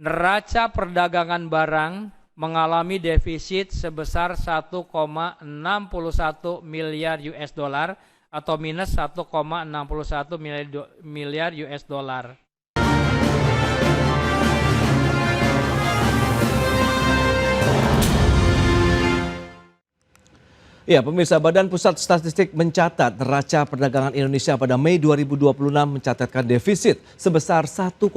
Neraca perdagangan barang mengalami defisit sebesar 1,61 miliar US dollar atau minus 1,61 miliar US dollar. Ya, pemirsa, Badan Pusat Statistik mencatat neraca perdagangan Indonesia pada Mei 2026 mencatatkan defisit sebesar 1,61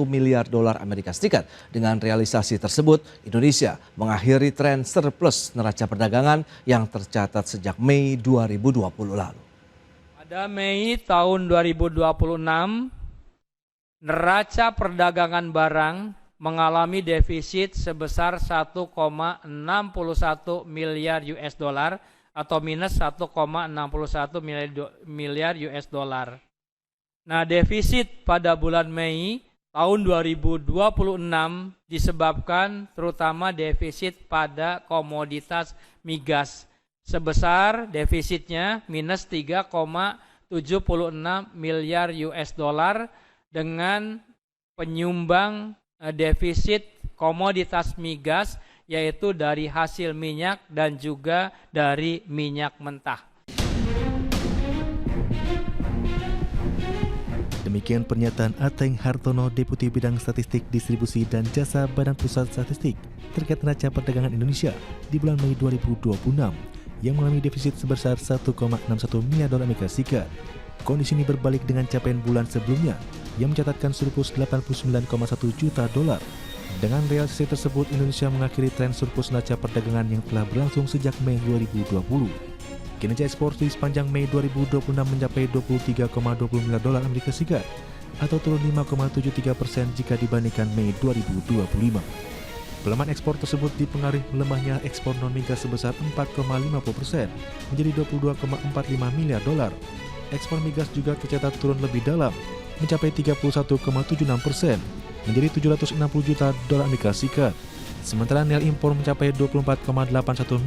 miliar dolar Amerika Serikat. Dengan realisasi tersebut, Indonesia mengakhiri tren surplus neraca perdagangan yang tercatat sejak Mei 2020 lalu. Pada Mei tahun 2026, neraca perdagangan barang mengalami defisit sebesar 1,61 miliar US dollar atau minus 1,61 miliar US dollar. Nah, defisit pada bulan Mei tahun 2026 disebabkan terutama defisit pada komoditas migas. Sebesar defisitnya minus 3,76 miliar US dollar dengan penyumbang defisit komoditas migas yaitu dari hasil minyak dan juga dari minyak mentah. Demikian pernyataan Ateng Hartono, Deputi Bidang Statistik Distribusi dan Jasa Badan Pusat Statistik terkait neraca perdagangan Indonesia di bulan Mei 2026 yang mengalami defisit sebesar 1,61 miliar dolar Amerika Serikat. Kondisi ini berbalik dengan capaian bulan sebelumnya yang mencatatkan surplus 89,1 juta dolar. Dengan realisasi tersebut, Indonesia mengakhiri tren surplus neraca perdagangan yang telah berlangsung sejak Mei 2020. Kinerja ekspor di sepanjang Mei 2026 mencapai 23,20 miliar dolar Amerika Serikat atau turun 5,73% jika dibandingkan Mei 2025. Pelemahan ekspor tersebut dipengaruhi melemahnya ekspor non-migas sebesar 4,50% menjadi 22,45 miliar dolar. Ekspor migas juga tercatat turun lebih dalam, mencapai 31,76% menjadi 760 juta dolar Amerika Serikat. Sementara nilai impor mencapai 24,81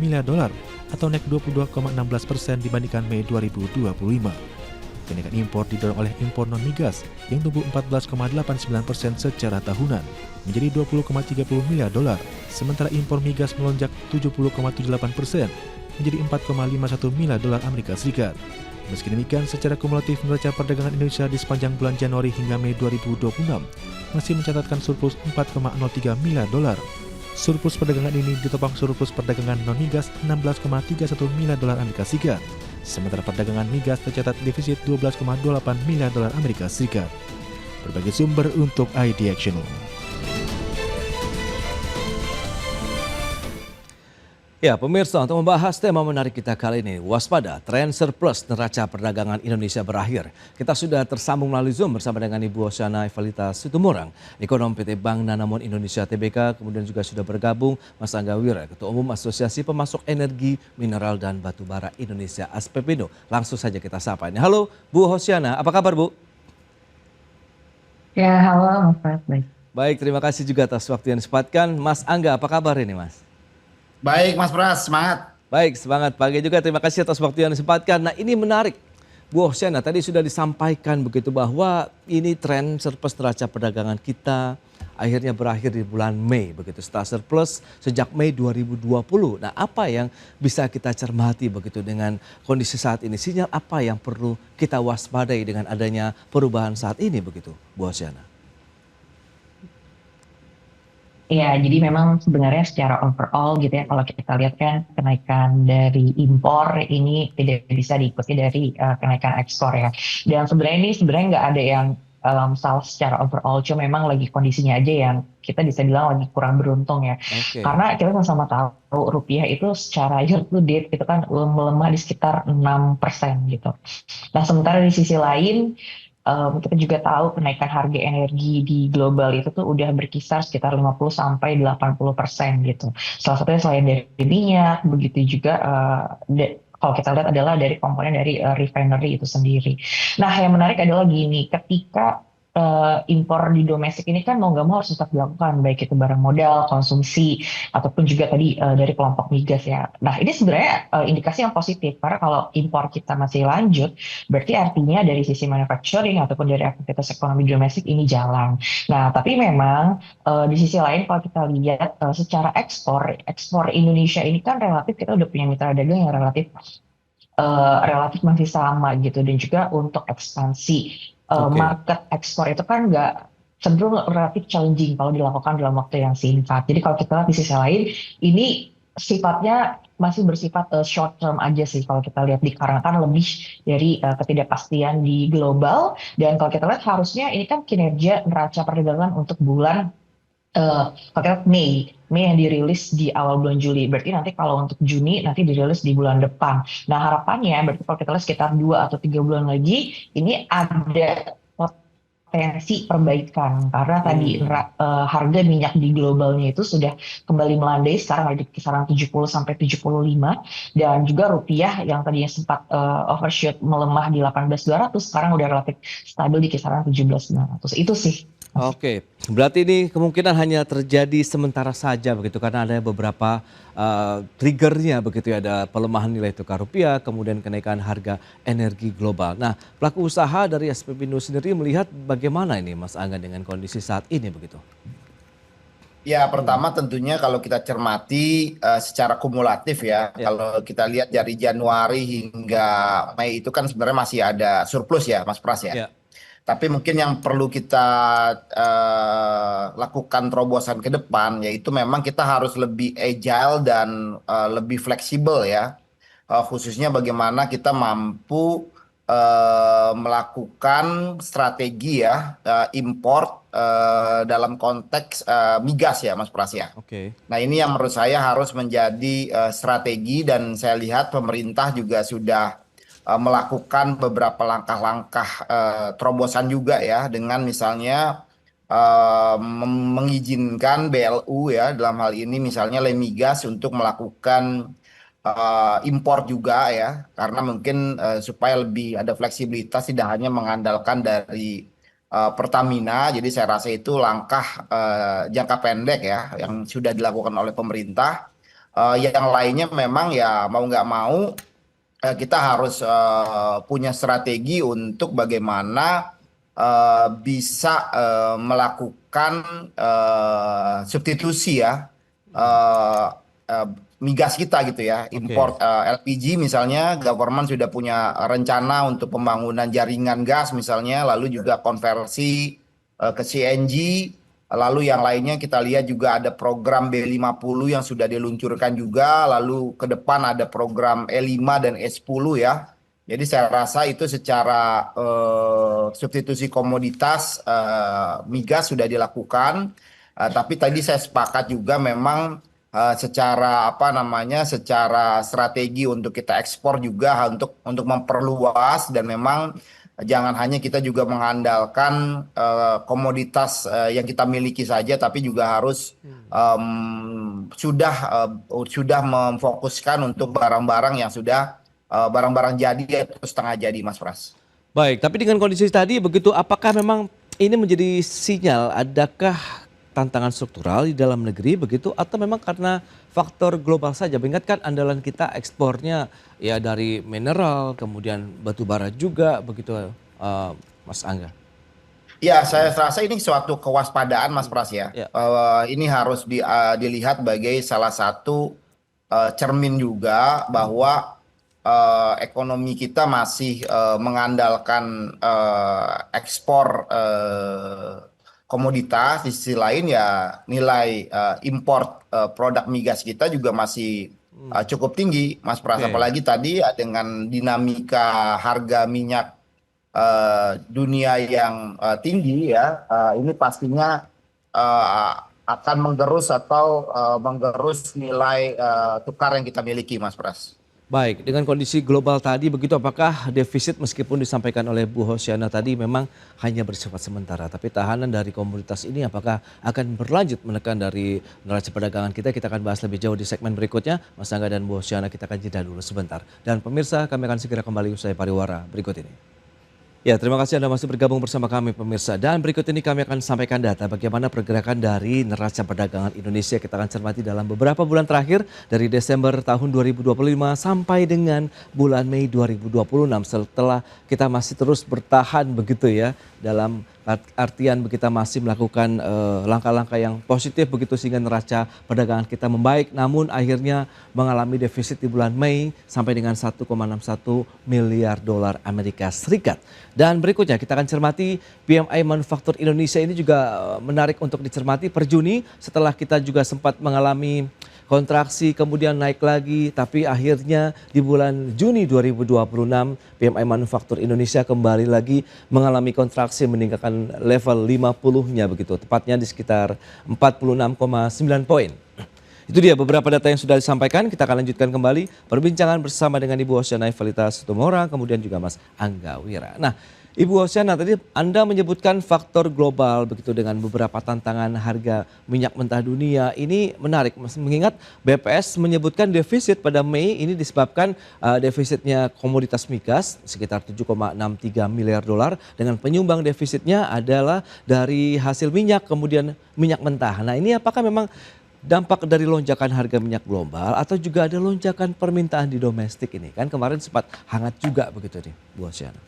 miliar dolar atau naik 22,16% dibandingkan Mei 2025. Kenaikan impor didorong oleh impor non-migas yang tumbuh 14,89% secara tahunan menjadi 20,30 miliar dolar. Sementara impor migas melonjak 70,78% menjadi 4,51 miliar dolar Amerika Serikat. Meski demikian, secara kumulatif neraca perdagangan Indonesia di sepanjang bulan Januari hingga Mei 2026 masih mencatatkan surplus 4,03 miliar dolar. Surplus perdagangan ini ditopang surplus perdagangan non-migas 16,31 miliar dolar Amerika Serikat. Sementara perdagangan migas tercatat defisit 12,28 miliar dolar Amerika Serikat. Berbagai sumber untuk ID Action. Ya, pemirsa, untuk membahas tema menarik kita kali ini, waspada tren surplus neraca perdagangan Indonesia berakhir. Kita sudah tersambung melalui Zoom bersama dengan Ibu Hosyana Evalita Situmorang, Ekonom PT Bank Danamon Indonesia Tbk, kemudian juga sudah bergabung Mas Angga Wira, Ketua Umum Asosiasi Pemasok Energi, Mineral dan Batubara Indonesia Aspepindo. Langsung saja kita sapa ini. Halo Bu Hosyana, apa kabar Bu? Ya, halo Mas Pras. Baik, terima kasih juga atas waktu yang disempatkan. Mas Angga, apa kabar ini Mas? Baik Mas Pras, semangat. Baik, semangat pagi juga. Terima kasih atas waktu yang disempatkan. Nah, ini menarik. Bu Hosyana, tadi sudah disampaikan begitu bahwa ini tren surplus neraca perdagangan kita akhirnya berakhir di bulan Mei begitu. Setelah surplus sejak Mei 2020. Nah, apa yang bisa kita cermati begitu dengan kondisi saat ini? Sinyal apa yang perlu kita waspadai dengan adanya perubahan saat ini begitu, Bu Hosyana? Ya, jadi memang sebenarnya secara overall gitu ya, kalau kita lihat kan kenaikan dari impor ini tidak bisa diikuti dari kenaikan ekspor ya. Dan sebenarnya nggak ada yang salah secara overall, cuma memang lagi kondisinya aja yang kita bisa bilang lagi kurang beruntung ya. Oke. Karena kita sama-sama tahu rupiah itu secara year to date itu kan melemah di sekitar 6% gitu. Nah, sementara di sisi lain kita juga tahu kenaikan harga energi di global itu tuh udah berkisar sekitar 50-80% gitu. Salah satunya selain dari minyak, begitu juga kalau kita lihat adalah dari komponen dari refinery itu sendiri. Nah, yang menarik adalah gini, ketika impor di domestik ini kan mau nggak mau harus tetap dilakukan, baik itu barang modal, konsumsi, ataupun juga tadi dari kelompok migas ya. Nah ini sebenarnya indikasi yang positif, karena kalau impor kita masih lanjut, berarti artinya dari sisi manufacturing ataupun dari aktivitas ekonomi domestik ini jalan. Nah tapi memang di sisi lain kalau kita lihat secara ekspor Indonesia ini kan relatif kita udah punya mitra dagang yang relatif masih sama gitu, dan juga untuk ekspansi Oke. market ekspor itu kan nggak, cenderung relatif challenging kalau dilakukan dalam waktu yang singkat. Jadi kalau kita lihat di sisi lain, ini sifatnya masih bersifat short term aja sih kalau kita lihat, dikarenakan lebih dari ketidakpastian di global. Dan kalau kita lihat harusnya ini kan kinerja neraca perdagangan untuk bulan pakai Mei yang dirilis di awal bulan Juli. Berarti nanti kalau untuk Juni nanti dirilis di bulan depan. Nah harapannya berarti kalau kita lihat sekitar 2 atau 3 bulan lagi ini ada potensi perbaikan, karena tadi harga minyak di globalnya itu sudah kembali melandai, sekarang ada di kisaran 70 sampai 75, dan juga rupiah yang tadinya sempat overshoot melemah di 18.200 sekarang udah relatif stabil di kisaran 17.900. Itu sih. Oke, berarti ini kemungkinan hanya terjadi sementara saja begitu karena ada beberapa triggernya begitu ya, ada pelemahan nilai tukar rupiah, kemudian kenaikan harga energi global. Nah, pelaku usaha dari SPBindo sendiri melihat bagaimana ini Mas Angga dengan kondisi saat ini begitu? Ya, pertama tentunya kalau kita cermati secara kumulatif ya, Ya, kalau kita lihat dari Januari hingga Mei itu kan sebenarnya masih ada surplus ya, Mas Pras ya. ya, Tapi mungkin yang perlu kita lakukan terobosan ke depan, yaitu memang kita harus lebih agile dan lebih fleksibel ya. Khususnya bagaimana kita mampu melakukan strategi ya, import dalam konteks migas ya Mas Pras ya. oke. Nah ini yang menurut saya harus menjadi strategi, dan saya lihat pemerintah juga sudah melakukan beberapa langkah-langkah terobosan juga ya, dengan misalnya mengizinkan BLU ya, dalam hal ini misalnya Lemigas untuk melakukan impor juga ya, karena mungkin supaya lebih ada fleksibilitas, tidak hanya mengandalkan dari Pertamina. Jadi saya rasa itu langkah jangka pendek ya yang sudah dilakukan oleh pemerintah. Yang lainnya memang ya mau nggak mau kita harus punya strategi untuk bagaimana bisa melakukan substitusi ya, eh, eh, migas kita gitu ya, Oke. import LPG misalnya. Government sudah punya rencana untuk pembangunan jaringan gas misalnya, lalu juga konversi ke CNG. Lalu yang lainnya kita lihat juga ada program B50 yang sudah diluncurkan juga. Lalu ke depan ada program E5 dan E10 ya. Jadi saya rasa itu secara substitusi komoditas migas sudah dilakukan. Tapi tadi saya sepakat juga memang secara apa namanya, secara strategi untuk kita ekspor juga untuk memperluas, dan memang jangan hanya kita juga mengandalkan komoditas yang kita miliki saja, tapi juga harus sudah memfokuskan untuk barang-barang yang sudah barang-barang jadi atau setengah jadi, Mas Pras. Baik, tapi dengan kondisi tadi begitu, apakah memang ini menjadi sinyal adakah tantangan struktural di dalam negeri begitu, atau memang karena faktor global saja? Mengingat kan andalan kita ekspornya ya dari mineral, kemudian batu bara juga begitu, Mas Angga. Ya, saya rasa ini suatu kewaspadaan, Mas Pras ya. Ya, Ini harus dilihat sebagai salah satu cermin juga bahwa ekonomi kita masih mengandalkan ekspor komoditas. Di sisi lain ya nilai import produk migas kita juga masih cukup tinggi, Mas Pras. oke. Apalagi tadi dengan dinamika harga minyak dunia yang tinggi ya, ini pastinya akan menggerus atau menggerus nilai tukar yang kita miliki, Mas Pras. Baik, dengan kondisi global tadi begitu, apakah defisit meskipun disampaikan oleh Bu Hosiana tadi memang hanya bersifat sementara, tapi tahanan dari komoditas ini apakah akan berlanjut menekan dari neraca perdagangan kita? Kita akan bahas lebih jauh di segmen berikutnya. Mas Angga dan Bu Hosiana, kita akan jeda dulu sebentar. Dan pemirsa, kami akan segera kembali usai pariwara berikut ini. Ya, terima kasih Anda masih bergabung bersama kami pemirsa. Dan berikut ini kami akan sampaikan data bagaimana pergerakan dari neraca perdagangan Indonesia. Kita akan cermati dalam beberapa bulan terakhir dari Desember tahun 2025 sampai dengan bulan Mei 2026. Setelah kita masih terus bertahan begitu ya dalam artian kita masih melakukan langkah-langkah yang positif begitu sehingga neraca perdagangan kita membaik, namun akhirnya mengalami defisit di bulan Mei sampai dengan 1,61 miliar dolar Amerika Serikat. Dan berikutnya kita akan cermati PMI Manufaktur Indonesia ini juga menarik untuk dicermati per Juni setelah kita juga sempat mengalami kontraksi kemudian naik lagi, tapi akhirnya di bulan Juni 2026 PMI Manufaktur Indonesia kembali lagi mengalami kontraksi meninggalkan level 50-nya begitu, tepatnya di sekitar 46,9 poin. Itu dia beberapa data yang sudah disampaikan. Kita akan lanjutkan kembali perbincangan bersama dengan Ibu Hosiana Evalita Situmorang, kemudian juga Mas Angga Wira. Nah, Ibu Hosiana, tadi Anda menyebutkan faktor global begitu dengan beberapa tantangan harga minyak mentah dunia. Ini menarik, mengingat BPS menyebutkan defisit pada Mei ini disebabkan defisitnya komoditas migas sekitar 7,63 miliar dolar dengan penyumbang defisitnya adalah dari hasil minyak kemudian minyak mentah. Nah, ini apakah memang dampak dari lonjakan harga minyak global atau juga ada lonjakan permintaan di domestik ini? Kan kemarin sempat hangat juga begitu nih, Bu Hosiana.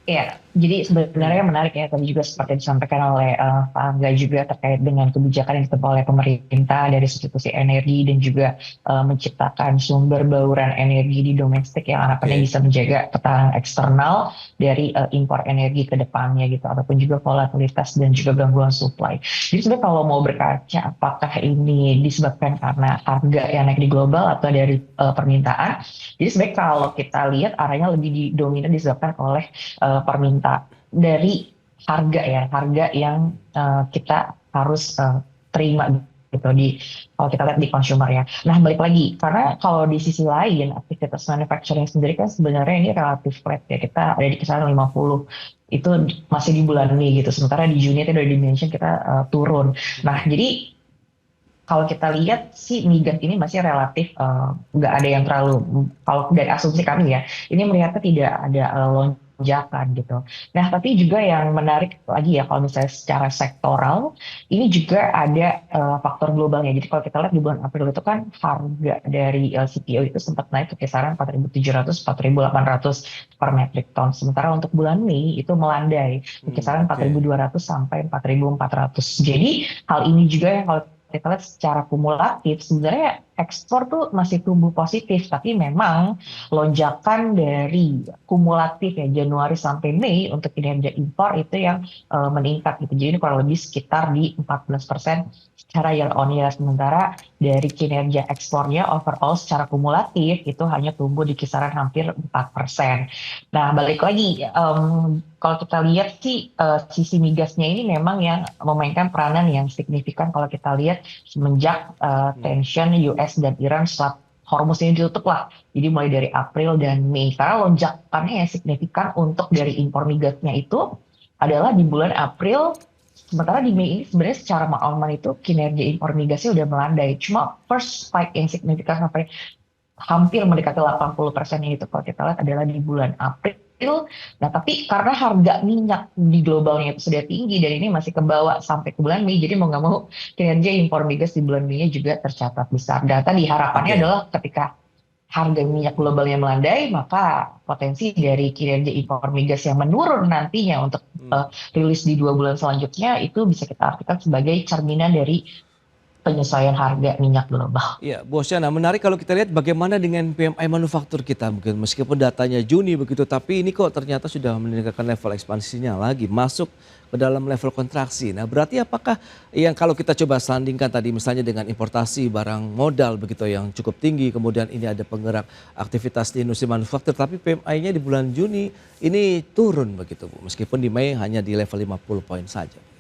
Ya, jadi sebenarnya menarik ya, tadi juga seperti disampaikan oleh Pak Angga juga terkait dengan kebijakan yang ditempuh oleh pemerintah dari substitusi energi dan juga menciptakan sumber bauran energi di domestik yang harapannya bisa menjaga ketahanan eksternal dari impor energi ke depannya gitu, ataupun juga volatilitas dan juga gangguan supply. Jadi sebenarnya kalau mau berkaca apakah ini disebabkan karena harga yang naik di global atau dari permintaan, jadi sebenarnya kalau kita lihat arahnya lebih didominan disebabkan oleh permintaan dari harga yang kita harus terima gitu kalau kita lihat di consumer ya. Nah, balik lagi karena kalau di sisi lain aktivitas manufacturing sendiri kan sebenarnya ini relatif flat ya, kita ada di kisaran 50 itu masih di bulan Mei gitu, sementara di Juni itu udah di-mention kita turun. Nah, jadi kalau kita lihat sih migas ini masih relatif nggak ada yang terlalu, kalau dari asumsi kami ya, ini melihatnya tidak ada lonjakan gitu. Nah, tapi juga yang menarik lagi ya kalau misalnya secara sektoral, ini juga ada faktor globalnya. Jadi kalau kita lihat di bulan April itu kan harga dari CPO itu sempat naik ke kisaran 4.700, 4.800 per metric ton. Sementara untuk bulan Mei itu melandai di kisaran 4.200 sampai 4.400. Jadi hal ini juga yang kalau kita lihat secara kumulatif sebenarnya ekspor tuh masih tumbuh positif, tapi memang lonjakan dari kumulatif ya Januari sampai Mei untuk kinerja impor itu yang meningkat gitu. Jadi ini kurang lebih sekitar di 14% secara year on year, sementara dari kinerja ekspornya overall secara kumulatif itu hanya tumbuh di kisaran hampir 4%. Nah, balik lagi kalau kita lihat sih sisi migasnya ini memang yang memainkan peranan yang signifikan kalau kita lihat semenjak tension US dan Iran setelah Hormuz ini ditutup lah. Jadi mulai dari April dan Mei. Karena lonjakannya yang signifikan untuk dari impor migasnya itu adalah di bulan April. Sementara di Mei ini sebenarnya secara makluman itu kinerja impor migasnya udah melandai. Cuma first spike yang signifikan sampai hampir mendekati 80% itu kalau kita lihat adalah di bulan April. Nah, tapi karena harga minyak di globalnya itu sudah tinggi dan ini masih kebawa sampai ke bulan Mei, jadi mau nggak mau kinerja impor migas di bulan Mei juga tercatat besar. Dan tadi harapannya adalah ketika harga minyak globalnya melandai, maka potensi dari kinerja impor migas yang menurun nantinya untuk rilis di 2 bulan selanjutnya itu bisa kita artikan sebagai cerminan dari penyesuaian harga minyak global. Iya, Bu Hosiana, menarik kalau kita lihat bagaimana dengan PMI manufaktur kita, mungkin meskipun datanya Juni begitu, tapi ini kok ternyata sudah meningkatkan level ekspansinya lagi, masuk ke dalam level kontraksi. Nah, berarti apakah yang kalau kita coba sandingkan tadi misalnya dengan importasi barang modal begitu yang cukup tinggi, kemudian ini ada penggerak aktivitas di industri manufaktur, tapi PMI-nya di bulan Juni ini turun begitu, Bu, meskipun di Mei hanya di level 50 poin saja.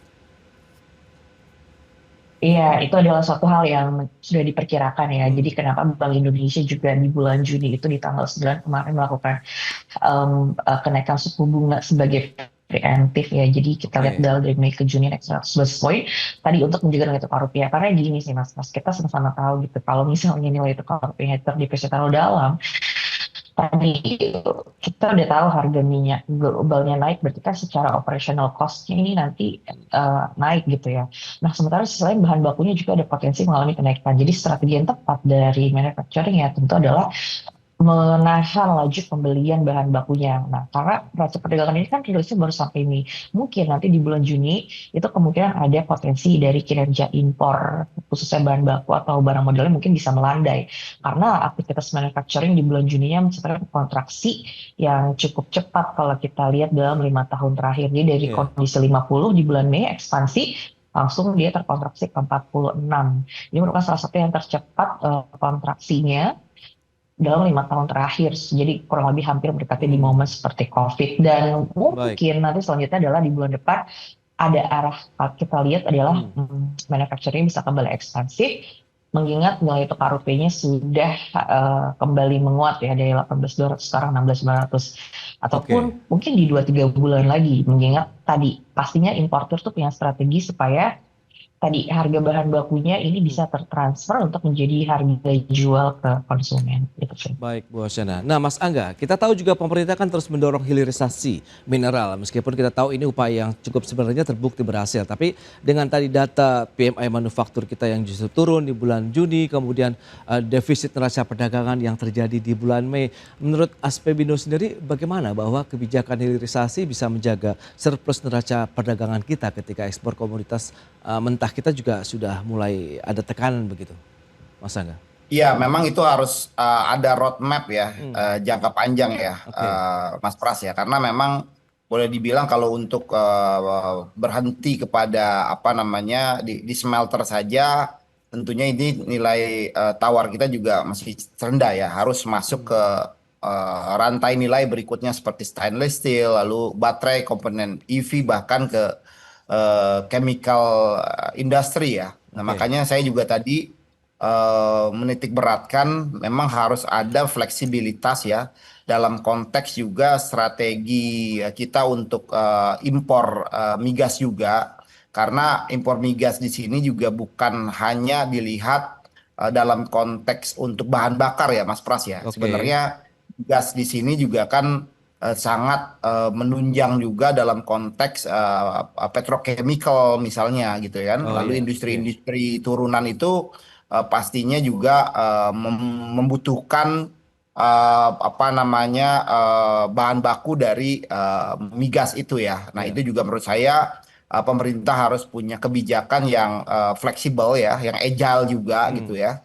Iya, itu adalah suatu hal yang sudah diperkirakan ya. Jadi kenapa Bank Indonesia juga di bulan Juni itu di tanggal 9 kemarin melakukan kenaikan suku bunga sebagai preemptif ya. Jadi kita lihat dari Mei ke Juni naik 100 basis point tadi untuk menjaga nilai tukar rupiah. Karena gini sih mas, kita sama-sama tahu gitu kalau misalnya nilai tukar rupiah terdepresiasi terlalu dalam, tadi kita udah tahu harga minyak globalnya naik, berarti kan secara operational cost-nya ini nanti naik gitu ya. Nah, sementara selain bahan bakunya juga ada potensi mengalami kenaikan. Jadi strategi yang tepat dari manufacturing ya tentu adalah menahan laju pembelian bahan bakunya. Nah, karena neraca perdagangan ini kan rilisnya baru sampai ini. Mungkin nanti di bulan Juni itu kemungkinan ada potensi dari kinerja impor, khususnya bahan baku atau barang modalnya mungkin bisa melandai. Karena aktivitas manufacturing di bulan Juninya mencatatkan kontraksi yang cukup cepat kalau kita lihat dalam 5 tahun terakhir. Jadi dari kondisi 50 di bulan Mei ekspansi, langsung dia terkontraksi ke 46. Ini merupakan salah satu yang tercepat kontraksinya dalam 5 tahun terakhir. Jadi kurang lebih hampir mendekati di momen seperti COVID. Dan mungkin nanti selanjutnya adalah di bulan depan ada arah kita lihat adalah manufacturing bisa kembali ekspansif, mengingat nilai tukar rupiahnya sudah kembali menguat ya dari 18.200 sekarang 16.900. Ataupun mungkin di 2-3 bulan lagi, mengingat tadi pastinya importer tuh punya strategi supaya tadi harga bahan bakunya ini bisa tertransfer untuk menjadi harga jual ke konsumen. Gitu. Baik, Bu Osyana. Nah, Mas Angga, kita tahu juga pemerintah kan terus mendorong hilirisasi mineral. Meskipun kita tahu ini upaya yang cukup sebenarnya terbukti berhasil. Tapi dengan tadi data PMI manufaktur kita yang justru turun di bulan Juni, kemudian defisit neraca perdagangan yang terjadi di bulan Mei. Menurut Aspemindo sendiri bagaimana bahwa kebijakan hilirisasi bisa menjaga surplus neraca perdagangan kita ketika ekspor komoditas mentah kita juga sudah mulai ada tekanan begitu, Mas Angga? Iya, memang itu harus ada roadmap ya, jangka panjang ya, Mas Pras ya. Karena memang boleh dibilang kalau untuk berhenti kepada apa namanya di smelter saja, tentunya ini nilai tawar kita juga masih rendah ya. Harus masuk ke rantai nilai berikutnya seperti stainless steel, lalu baterai, komponen EV, bahkan ke chemical industry ya. Nah, makanya saya juga tadi menitik beratkan memang harus ada fleksibilitas ya dalam konteks juga strategi kita untuk impor migas juga, karena impor migas di sini juga bukan hanya dilihat dalam konteks untuk bahan bakar ya Mas Pras ya. Sebenarnya gas di sini juga kan sangat menunjang juga dalam konteks petrochemical misalnya gitu kan. Lalu industri-industri turunan itu pastinya juga membutuhkan apa namanya bahan baku dari migas itu ya. Nah, itu juga menurut saya pemerintah harus punya kebijakan yang fleksibel ya, yang agile juga gitu ya.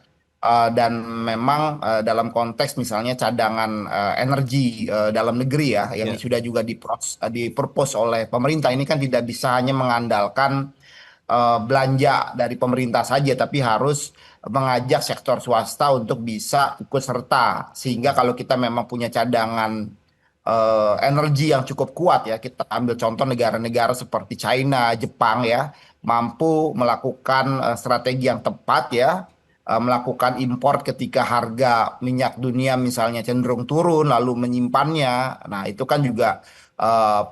Dan memang dalam konteks misalnya cadangan energi dalam negeri ya, yang sudah juga dipropos oleh pemerintah, ini kan tidak bisa hanya mengandalkan belanja dari pemerintah saja, tapi harus mengajak sektor swasta untuk bisa ikut serta. Sehingga kalau kita memang punya cadangan energi yang cukup kuat ya, kita ambil contoh negara-negara seperti China, Jepang ya, mampu melakukan strategi yang tepat ya, melakukan impor ketika harga minyak dunia misalnya cenderung turun lalu menyimpannya. Nah, itu kan juga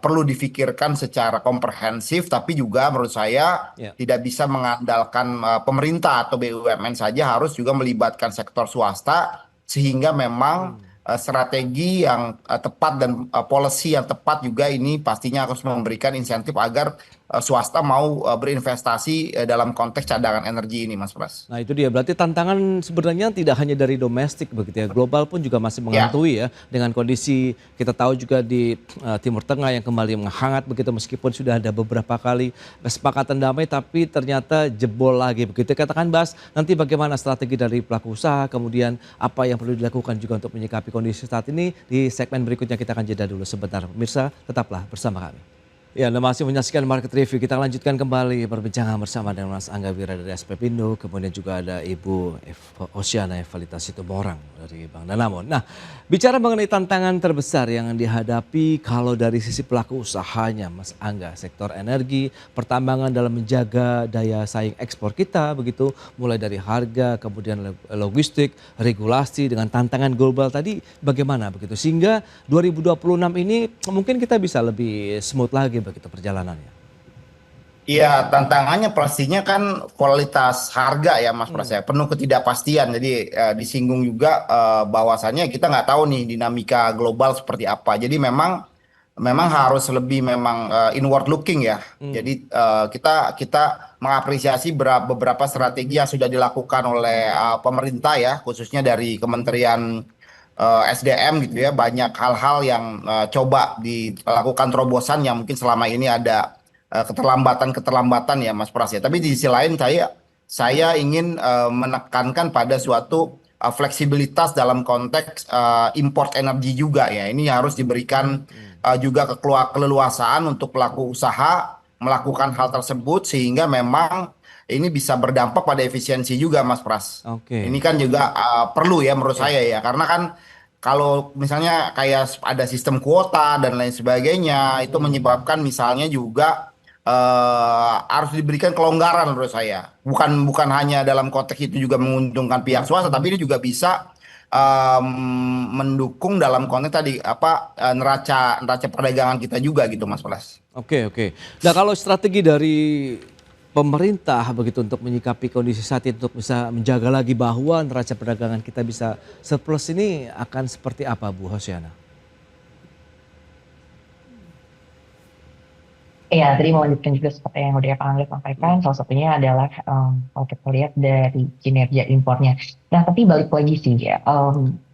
perlu difikirkan secara komprehensif, tapi juga menurut saya tidak bisa mengandalkan pemerintah atau BUMN saja, harus juga melibatkan sektor swasta sehingga memang strategi yang tepat dan policy yang tepat juga ini pastinya harus memberikan insentif agar swasta mau berinvestasi dalam konteks cadangan energi ini, Mas Pras. Nah, itu dia, berarti tantangan sebenarnya tidak hanya dari domestik begitu ya, global pun juga masih menghantui ya, dengan kondisi kita tahu juga di Timur Tengah yang kembali menghangat begitu, meskipun sudah ada beberapa kali kesepakatan damai tapi ternyata jebol lagi begitu. Katakan Bas, nanti bagaimana strategi dari pelaku usaha, kemudian apa yang perlu dilakukan juga untuk menyikapi kondisi saat ini. Di segmen berikutnya kita akan jeda dulu sebentar. Pemirsa, tetaplah bersama kami. Ya, Anda masih menyaksikan Market Review. Kita lanjutkan kembali perbincangan bersama dengan Mas Angga Wira dari Aspemindo. Kemudian juga ada Ibu Osyana Evalita Situmorang dari Bank Danamon. Nah, bicara mengenai tantangan terbesar yang dihadapi kalau dari sisi pelaku usahanya, Mas Angga, sektor energi, pertambangan dalam menjaga daya saing ekspor kita begitu, mulai dari harga, kemudian logistik, regulasi dengan tantangan global tadi bagaimana begitu, sehingga 2026 ini mungkin kita bisa lebih smooth lagi begitu perjalanannya. Iya, tantangannya pastinya kan kualitas harga ya Mas Pras Hmm. ya, penuh ketidakpastian. Jadi disinggung juga bahwasannya kita nggak tahu nih dinamika global seperti apa. Jadi memang memang harus lebih memang inward looking ya. Hmm. Jadi kita kita mengapresiasi beberapa strategi yang sudah dilakukan oleh pemerintah ya, khususnya dari Kementerian SDM gitu ya. Banyak hal-hal yang coba dilakukan terobosan yang mungkin selama ini ada keterlambatan-keterlambatan ya Mas Pras ya. Tapi di sisi lain saya ingin menekankan pada suatu fleksibilitas dalam konteks import energi juga ya. Ini harus diberikan juga keleluasaan untuk pelaku usaha melakukan hal tersebut sehingga memang ini bisa berdampak pada efisiensi juga Mas Pras. Oke. Ini kan juga perlu ya menurut Ya. saya ya karena kan kalau misalnya kayak ada sistem kuota dan lain sebagainya itu menyebabkan misalnya juga harus diberikan kelonggaran menurut saya. Bukan hanya dalam konteks itu juga menguntungkan pihak swasta, tapi ini juga bisa mendukung dalam konteks tadi apa neraca neraca perdagangan kita juga gitu Mas Pras. Oke, oke. Nah, kalau strategi dari pemerintah begitu untuk menyikapi kondisi saat itu untuk bisa menjaga lagi bahwa neraca perdagangan kita bisa surplus ini akan seperti apa Bu Hosiana? Iya, tadi melanjutkan juga seperti yang udah Pak Angga sampaikan, salah satunya adalah kalau kita lihat dari kinerja impornya. Nah, tapi balik lagi sih ya,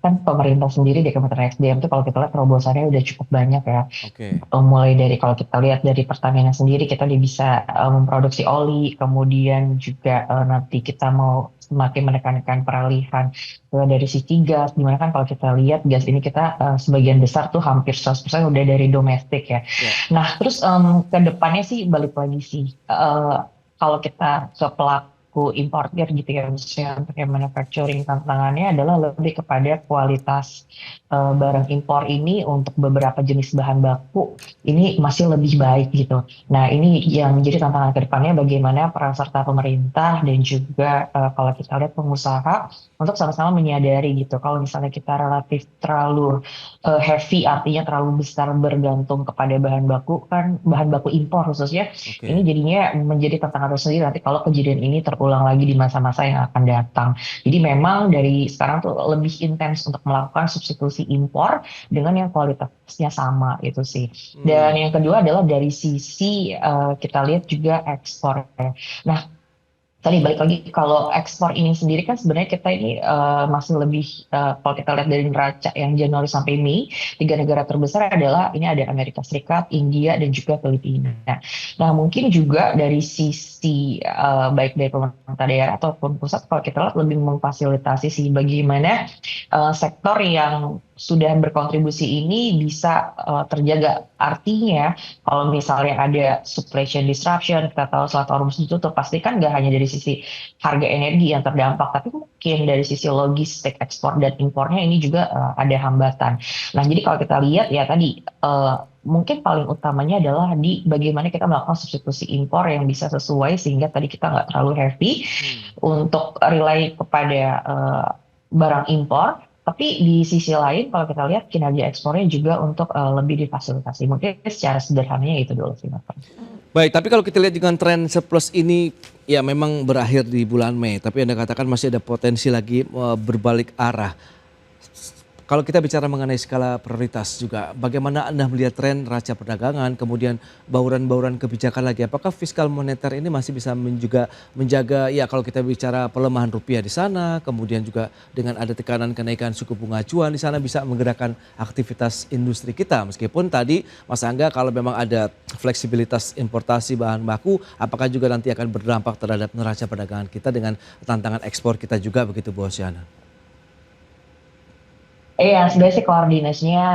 kan pemerintah sendiri di Kementerian SDM itu kalau kita lihat terobosannya udah cukup banyak ya. Oke. Mulai dari kalau kita lihat dari Pertamina sendiri kita udah bisa memproduksi oli, kemudian juga nanti kita mau semakin menekankan peralihan dari sisi gas, dimana kan kalau kita lihat gas ini kita sebagian besar tuh hampir 100% udah dari domestik ya. Ya. Nah, terus ke depannya sih balik lagi sih, kalau kita ke pelaku importer gitu ya, misalnya untuk yang manufacturing tantangannya adalah lebih kepada kualitas barang impor ini untuk beberapa jenis bahan baku ini masih lebih baik gitu. Nah, ini yang menjadi tantangan ke depannya bagaimana peran serta pemerintah dan juga kalau kita lihat pengusaha untuk sama-sama menyadari gitu. Kalau misalnya kita relatif terlalu heavy artinya terlalu besar bergantung kepada bahan baku kan bahan baku impor khususnya Oke. ini jadinya menjadi tantangan tersendiri nanti kalau kejadian ini terulang lagi di masa-masa yang akan datang. Jadi memang dari sekarang tuh lebih intens untuk melakukan substitusi impor dengan yang kualitasnya sama itu sih. Dan yang kedua adalah dari sisi kita lihat juga ekspor. Nah, tadi balik lagi kalau ekspor ini sendiri kan sebenarnya kita ini masih lebih kalau kita lihat dari neraca yang Januari sampai Mei, tiga negara terbesar adalah ini ada Amerika Serikat, India dan juga Filipina. Nah mungkin juga dari sisi baik dari pemerintah daerah ataupun pusat kalau kita lihat lebih memfasilitasi sih bagaimana sektor yang sudah berkontribusi ini bisa terjaga. Artinya kalau misalnya ada supply chain disruption, kita tahu Selat Hormuz ditutup, pasti kan nggak hanya dari sisi harga energi yang terdampak, tapi mungkin dari sisi logistik ekspor dan impornya ini juga ada hambatan. Nah, jadi kalau kita lihat ya tadi mungkin paling utamanya adalah di bagaimana kita melakukan substitusi impor yang bisa sesuai sehingga tadi kita nggak terlalu heavy untuk rely kepada barang impor. Tapi di sisi lain kalau kita lihat kinerja ekspornya juga untuk lebih difasilitasi. Mungkin secara sederhananya itu dulu sih Mas. Baik, tapi kalau kita lihat dengan tren surplus ini ya memang berakhir di bulan Mei, tapi Anda katakan masih ada potensi lagi berbalik arah. Kalau kita bicara mengenai skala prioritas juga, bagaimana Anda melihat tren neraca perdagangan, kemudian bauran-bauran kebijakan lagi, apakah fiskal moneter ini masih bisa juga menjaga, ya kalau kita bicara pelemahan rupiah di sana, kemudian juga dengan ada tekanan kenaikan suku bunga acuan di sana bisa menggerakkan aktivitas industri kita. Meskipun tadi Mas Angga kalau memang ada fleksibilitas importasi bahan baku, apakah juga nanti akan berdampak terhadap neraca perdagangan kita dengan tantangan ekspor kita juga begitu Bu Hosiana? Iya, sebenarnya sih koordinasinya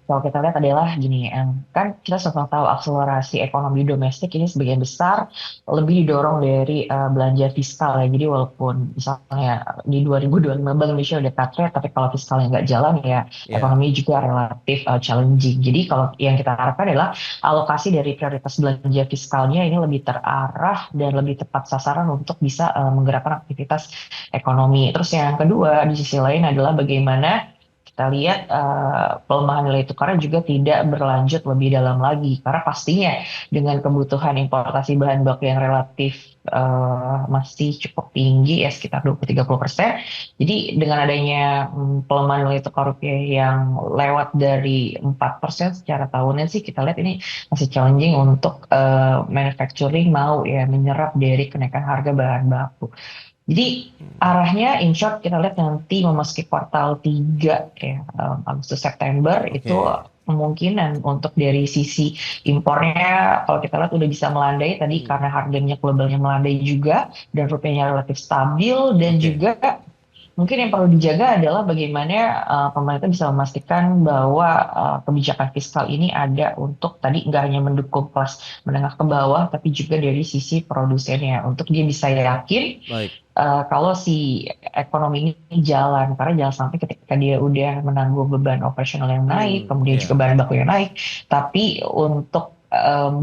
kalau kita lihat adalah gini, kan kita sama tahu akselerasi ekonomi domestik ini sebagian besar lebih didorong dari belanja fiskal ya. Jadi walaupun misalnya di 2025 Bank Indonesia udah cut rate, tapi kalau fiskalnya nggak jalan ya ekonomi juga relatif challenging. Jadi kalau yang kita harapkan adalah alokasi dari prioritas belanja fiskalnya ini lebih terarah dan lebih tepat sasaran untuk bisa menggerakkan aktivitas ekonomi. Terus yang kedua di sisi lain adalah bagaimana kita lihat pelemahan nilai tukarnya juga tidak berlanjut lebih dalam lagi karena pastinya dengan kebutuhan importasi bahan baku yang relatif masih cukup tinggi ya sekitar 20-30%. Jadi dengan adanya pelemahan nilai tukar rupiah yang lewat dari 4% secara tahunan sih kita lihat ini masih challenging untuk manufacturing mau ya menyerap dari kenaikan harga bahan baku. Jadi arahnya in short kita lihat nanti memasuki kuartal 3 ya Agustus September itu kemungkinan untuk dari sisi impornya kalau kita lihat udah bisa melandai tadi karena harga minyak globalnya melandai juga dan rupiahnya relatif stabil dan juga mungkin yang perlu dijaga adalah bagaimana pemerintah bisa memastikan bahwa kebijakan fiskal ini ada untuk tadi nggak hanya mendukung kelas menengah ke bawah tapi juga dari sisi produsennya untuk dia bisa yakin kalau si ekonomi ini jalan karena jangan sampai ketika dia udah menanggung beban operasional yang naik kemudian juga bahan baku yang naik tapi untuk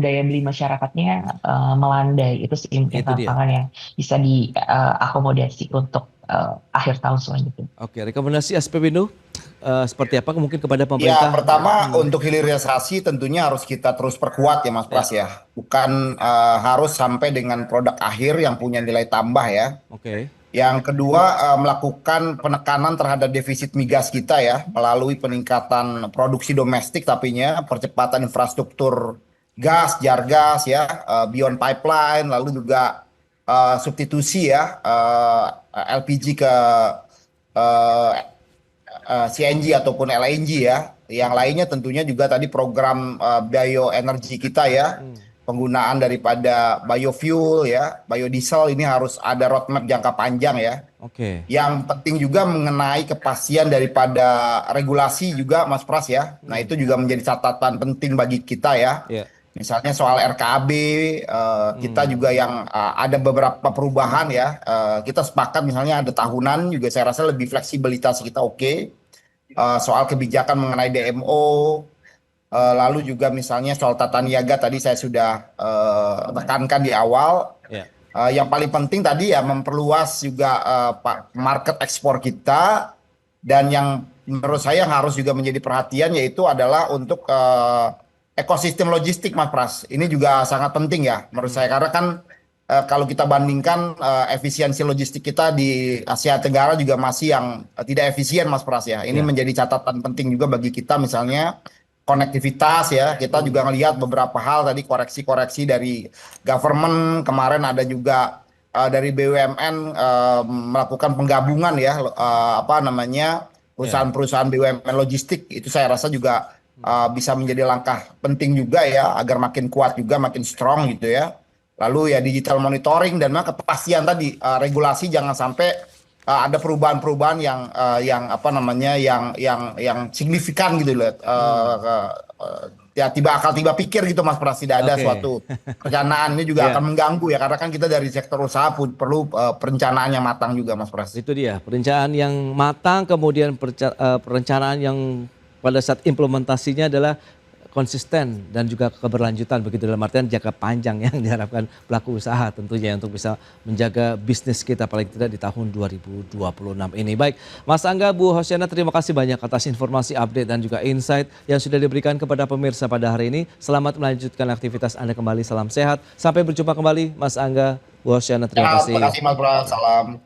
daya beli masyarakatnya melandai itu sih tantangan yang bisa diakomodasi untuk akhir tahun selanjutnya. Oke, rekomendasi SPBNU seperti apa mungkin kepada pemerintah? Ya, pertama untuk hilirisasi tentunya harus kita terus perkuat ya Mas Pras ya. Bukan harus sampai dengan produk akhir yang punya nilai tambah ya. Yang kedua melakukan penekanan terhadap defisit migas kita ya melalui peningkatan produksi domestik tapinya percepatan infrastruktur gas, jargas ya, beyond pipeline lalu juga substitusi ya LPG ke CNG ataupun LNG ya. Yang lainnya tentunya juga tadi program bioenergi kita ya. Penggunaan daripada biofuel ya, biodiesel ini harus ada roadmap jangka panjang ya. Yang penting juga mengenai kepastian daripada regulasi juga Mas Pras ya. Nah, itu juga menjadi catatan penting bagi kita ya. Misalnya soal RKAB, kita juga yang ada beberapa perubahan ya. Kita sepakat misalnya ada tahunan juga saya rasa lebih fleksibilitas kita soal kebijakan mengenai DMO, lalu juga misalnya soal tata niaga tadi saya sudah tekankan di awal. Yang paling penting tadi ya memperluas juga market ekspor kita dan yang menurut saya yang harus juga menjadi perhatian yaitu adalah untuk ekosistem logistik Mas Pras. Ini juga sangat penting ya menurut saya karena kan kalau kita bandingkan efisiensi logistik kita di Asia Tenggara juga masih yang tidak efisien Mas Pras ya. Ini menjadi catatan penting juga bagi kita misalnya konektivitas ya. Kita juga melihat beberapa hal tadi koreksi-koreksi dari government kemarin ada juga dari BUMN melakukan penggabungan ya perusahaan-perusahaan BUMN logistik itu saya rasa juga bisa menjadi langkah penting juga ya agar makin kuat juga makin strong gitu ya. Lalu ya digital monitoring dan kepastian tadi regulasi jangan sampai ada perubahan-perubahan yang signifikan gitu loh. Ya tiba pikir gitu Mas Pras tidak ada suatu perencanaan ini juga akan mengganggu ya karena kan kita dari sektor usaha perlu perencanaan yang matang juga Mas Pras. Itu dia perencanaan yang matang kemudian perencanaan yang pada saat implementasinya adalah konsisten dan juga keberlanjutan begitu dalam artian jangka panjang yang diharapkan pelaku usaha tentunya untuk bisa menjaga bisnis kita paling tidak di tahun 2026 ini. Baik, Mas Angga, Bu Hosiana terima kasih banyak atas informasi update dan juga insight yang sudah diberikan kepada pemirsa pada hari ini. Selamat melanjutkan aktivitas Anda kembali, salam sehat. Sampai berjumpa kembali Mas Angga, Bu Hosiana terima kasih. Terima kasih Mas Pras, salam.